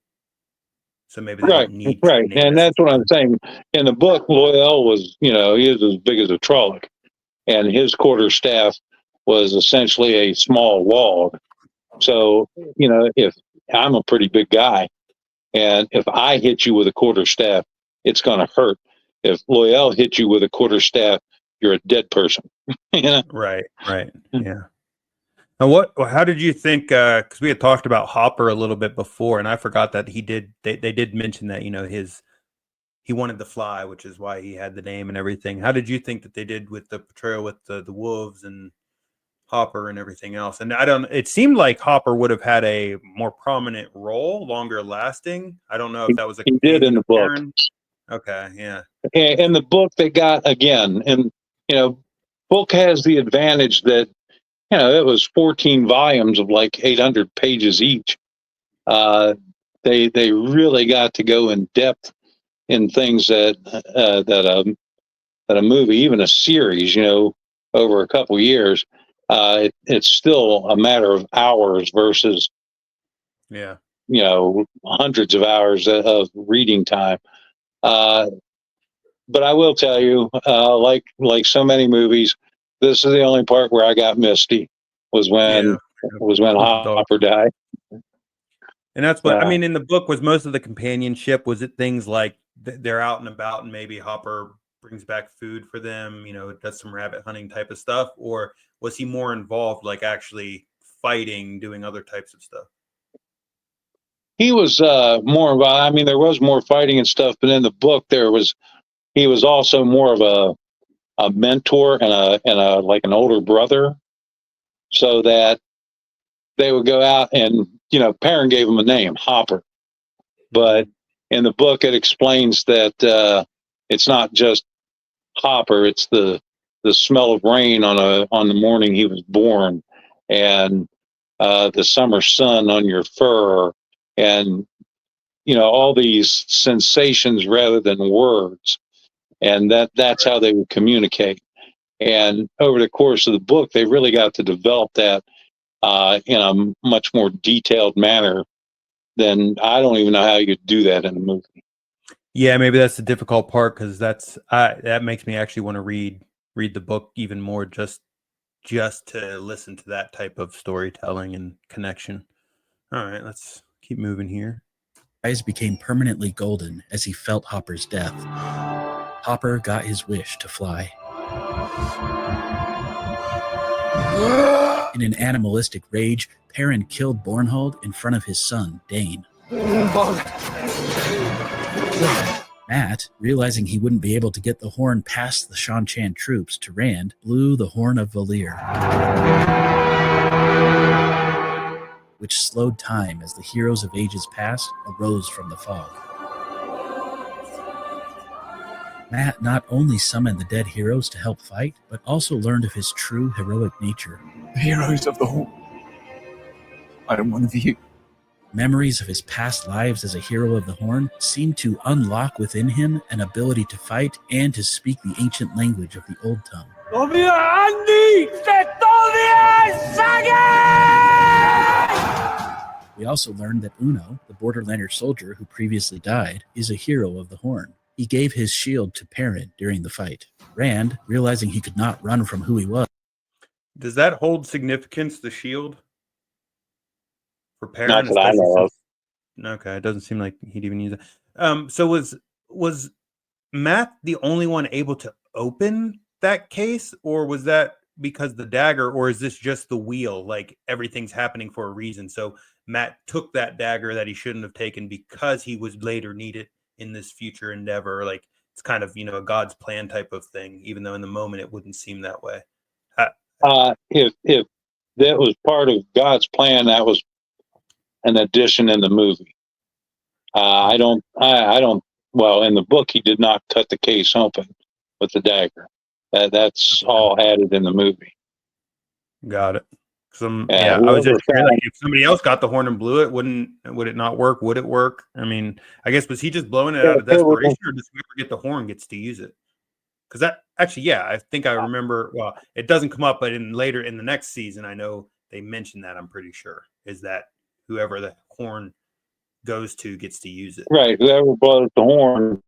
So maybe they don't need right. And that's what I'm saying. In the book, Loyal was, he is as big as a Trolloc, and his quarterstaff was essentially a small log. So, if I'm a pretty big guy, and if I hit you with a quarterstaff, it's going to hurt. If Loyal hit you with a quarterstaff, you're a dead person. Right. Yeah. And how did you think? Because we had talked about Hopper a little bit before, and I forgot that he did. They did mention that he wanted to fly, which is why he had the name and everything. How did you think that they did with the portrayal with the wolves and Hopper and everything else? And it seemed like Hopper would have had a more prominent role, longer lasting. I don't know if that was he did in the book. Okay, yeah. In the book, they got again, and book has the advantage that it was 14 volumes of like 800 pages each. They really got to go in depth in things that a movie, even a series, over a couple years, it's still a matter of hours versus hundreds of hours of reading time. But I will tell you, like so many movies, this is the only part where I got misty was when Hopper died. And that's what I mean. In the book, was most of the companionship, was it things like they're out and about and maybe Hopper brings back food for them, does some rabbit hunting type of stuff, or was he more involved, like actually fighting, doing other types of stuff? He was more involved. I mean, there was more fighting and stuff, but in the book, he was also more of a mentor and a like an older brother, so that they would go out and Perrin gave him a name, Hopper, but in the book it explains that it's not just Hopper; it's the smell of rain on the morning he was born, and the summer sun on your fur, and all these sensations rather than words, and that's how they would communicate. And over the course of the book, they really got to develop that in a much more detailed manner than I don't even know how you could do that in a movie. Yeah, maybe that's the difficult part, because that makes me actually want to read the book even more, just to listen to that type of storytelling and connection. All right, let's keep moving here. eyes became permanently golden as he felt Hopper's death. Hopper got his wish to fly. In an animalistic rage, Perrin killed Bornhold in front of his son, Dane. Matt, realizing he wouldn't be able to get the horn past the Shan-Chan troops to Rand, blew the Horn of Valir, which slowed time as the heroes of ages past arose from the fog. Matt not only summoned the dead heroes to help fight, but also learned of his true heroic nature. The heroes of the Horn. I am one of you. Memories of his past lives as a hero of the Horn seemed to unlock within him an ability to fight and to speak the ancient language of the Old Tongue. We also learned that Uno, the Borderlander soldier who previously died, is a hero of the Horn. He gave his shield to Perrin during the fight. Rand, realizing he could not run from who he was. Does that hold significance, the shield? For Perrin? Not that I know of. Okay, it doesn't seem like he'd even use it. So was Matt the only one able to open that case, or was that because the dagger, or is this just the wheel? Like everything's happening for a reason. So Matt took that dagger that he shouldn't have taken because he was later needed in this future endeavor. Like it's kind of, a God's plan type of thing, even though in the moment it wouldn't seem that way. If that was part of God's plan, that was an addition in the movie. I don't. Well, in the book, he did not cut the case open with the dagger. That's all added in the movie. Got it. I was just like, if somebody else got the horn and blew it, would it not work? Would it work? I mean, I guess, was he just blowing it out of desperation, or does whoever get the horn gets to use it? Because that actually, I think I remember. Well, it doesn't come up, but later in the next season, I know they mentioned that. I'm pretty sure is that whoever the horn goes to gets to use it. Right. Whoever blows the horn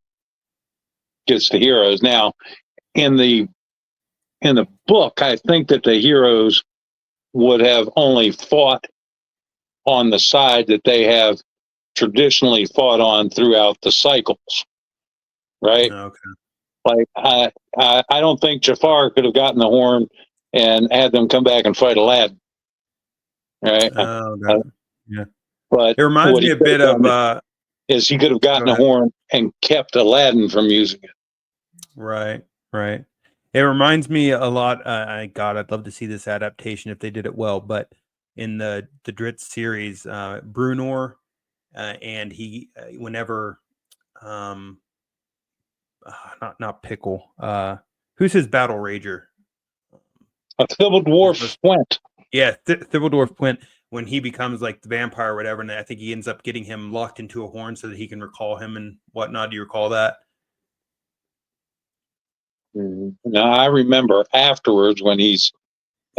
gets the heroes. Now, in the book, I think that the heroes would have only fought on the side that they have traditionally fought on throughout the cycles. Right. Okay. Like I don't think Jafar could have gotten the horn and had them come back and fight Aladdin. Right. Yeah. But it reminds me a bit of is he could have gotten a horn and kept Aladdin from using it. Right. It reminds me a lot. I'd love to see this adaptation if they did it well. But in the Dritz series, Brunor, and he, whenever, not Pickle. Who's his battle rager? Thibault Dwarf Quint. Yeah, Thibault Dwarf Quint. When he becomes like the vampire or whatever, and I think he ends up getting him locked into a horn so that he can recall him and whatnot. Do you recall that? Now, I remember afterwards when he's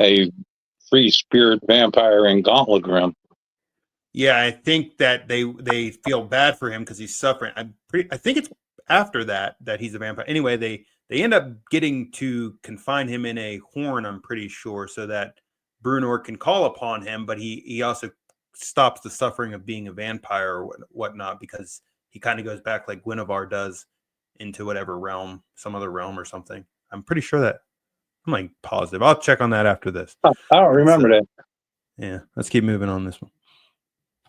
a free spirit vampire in Gauntlet Grim. Yeah, I think that they feel bad for him because he's suffering. I think it's after that he's a vampire. Anyway, they end up getting to confine him in a horn, I'm pretty sure, so that Brunor can call upon him, but he also stops the suffering of being a vampire or whatnot, because he kind of goes back like Guinevere does into whatever realm, some other realm or something. I'm pretty sure that. I'm like positive. I'll check on that after this. I don't remember that. Yeah, let's keep moving on this one.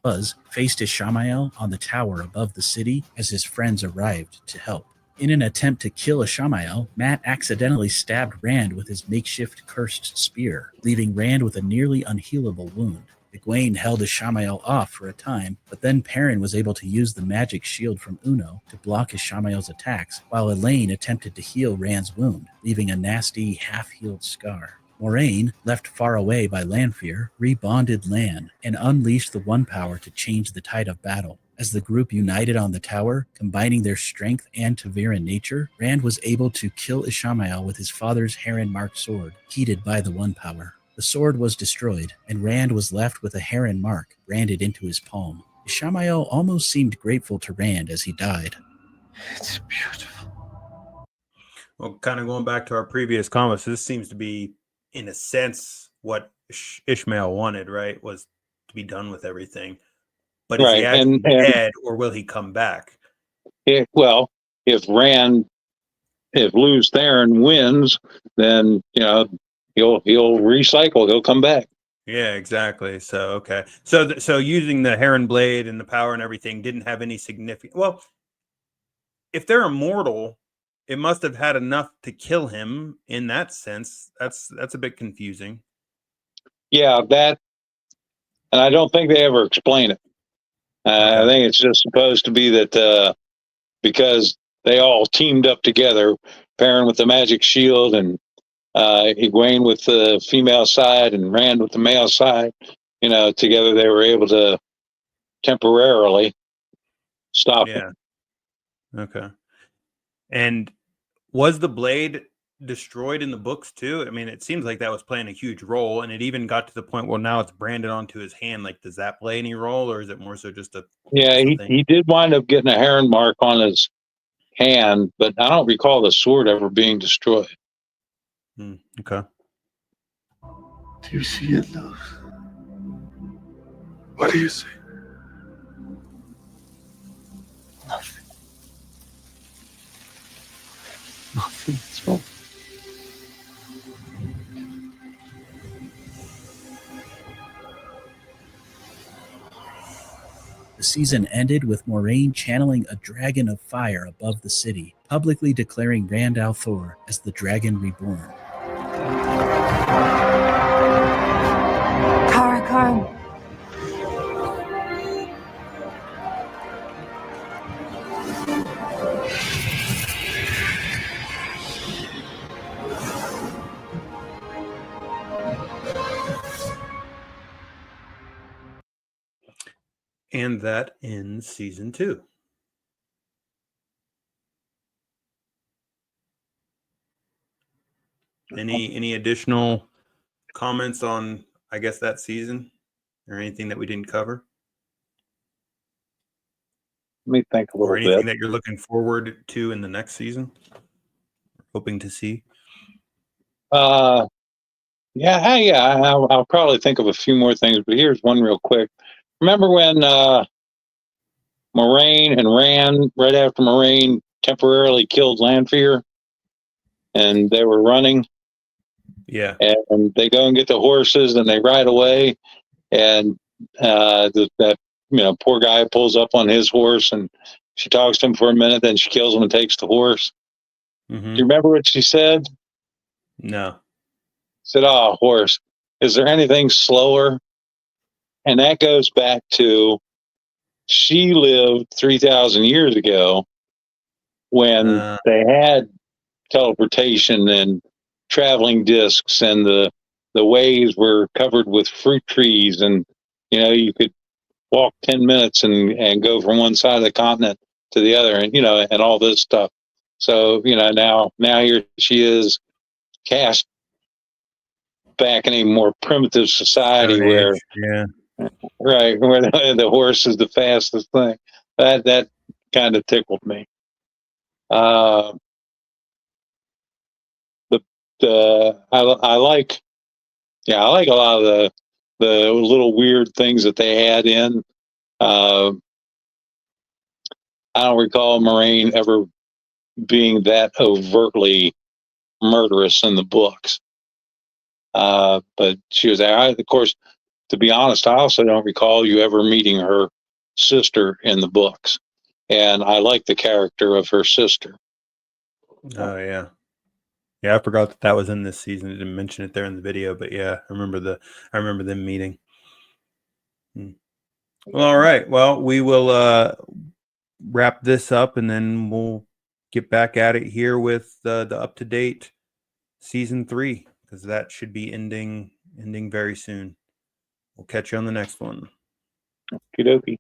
Buzz faced Ishamael on the tower above the city as his friends arrived to help. In an attempt to kill Ishamael, Matt accidentally stabbed Rand with his makeshift cursed spear, leaving Rand with a nearly unhealable wound. Egwene held Ishamael off for a time, but then Perrin was able to use the magic shield from Uno to block Ishamael's attacks, while Elaine attempted to heal Rand's wound, leaving a nasty, half-healed scar. Moiraine, left far away by Lanfear, rebonded Lan and unleashed the One Power to change the tide of battle. As the group united on the tower, combining their strength and Taviran nature, Rand was able to kill Ishamael with his father's heron-marked sword, heated by the One Power. The sword was destroyed, and Rand was left with a heron mark branded into his palm. Ishamael almost seemed grateful to Rand as he died. It's beautiful. Well, kind of going back to our previous comments, this seems to be, in a sense, what Ishmael wanted, right? Was to be done with everything. But is he Right, actually and dead, or will he come back? if Lews Theron wins, then he'll recycle. He'll come back. Yeah, exactly. So okay, so using the Heron Blade and the power and everything didn't have any significant. Well, if they're immortal, it must have had enough to kill him. In that sense, that's a bit confusing. Yeah, that, and I don't think they ever explain it. I think it's just supposed to be that because they all teamed up together, Perrin with the magic shield and Egwene with the female side and Rand with the male side. Together they were able to temporarily stop him. Yeah. Okay. And was the blade destroyed in the books too? I mean, it seems like that was playing a huge role, and it even got to the point where now it's branded onto his hand. Like, does that play any role, or is it more so just a Yeah, he did wind up getting a heron mark on his hand, but I don't recall the sword ever being destroyed. Okay. Do you see it, love? What do you see? Nothing. Nothing's wrong. The season ended with Moiraine channeling a dragon of fire above the city, publicly declaring Rand al'Thor as the Dragon Reborn. Kara. And that ends season 2. Any additional comments on, I guess, that season, or anything that we didn't cover? Let me think a little or anything bit. that you're looking forward to in the next season? Hoping to see? I'll probably think of a few more things, but here's one real quick. Remember when Moiraine and Rand, right after Moiraine temporarily killed Lanfear, and they were running? Yeah. And they go and get the horses, and they ride away, and that poor guy pulls up on his horse, and she talks to him for a minute, then she kills him and takes the horse. Mm-hmm. Do you remember what she said? No. Said, "Oh, horse, is there anything slower?" And that goes back to she lived 3,000 years ago when they had teleportation and traveling discs, and the ways were covered with fruit trees, and you could walk 10 minutes and go from one side of the continent to the other, and all this stuff. So now here she is, cast back in a more primitive society Stone where Age. Yeah. right, where the horse is the fastest thing. That kind of tickled me. I like a lot of the little weird things that they had in. I don't recall Moiraine ever being that overtly murderous in the books. But she was, of course, to be honest, I also don't recall you ever meeting her sister in the books. And I like the character of her sister. Oh, yeah. Yeah, I forgot that was in this season. I didn't mention it there in the video, but yeah, I remember them meeting. Well, all right. Well, we will wrap this up, and then we'll get back at it here with the up-to-date season 3, because that should be ending very soon. We'll catch you on the next one. Okie dokie.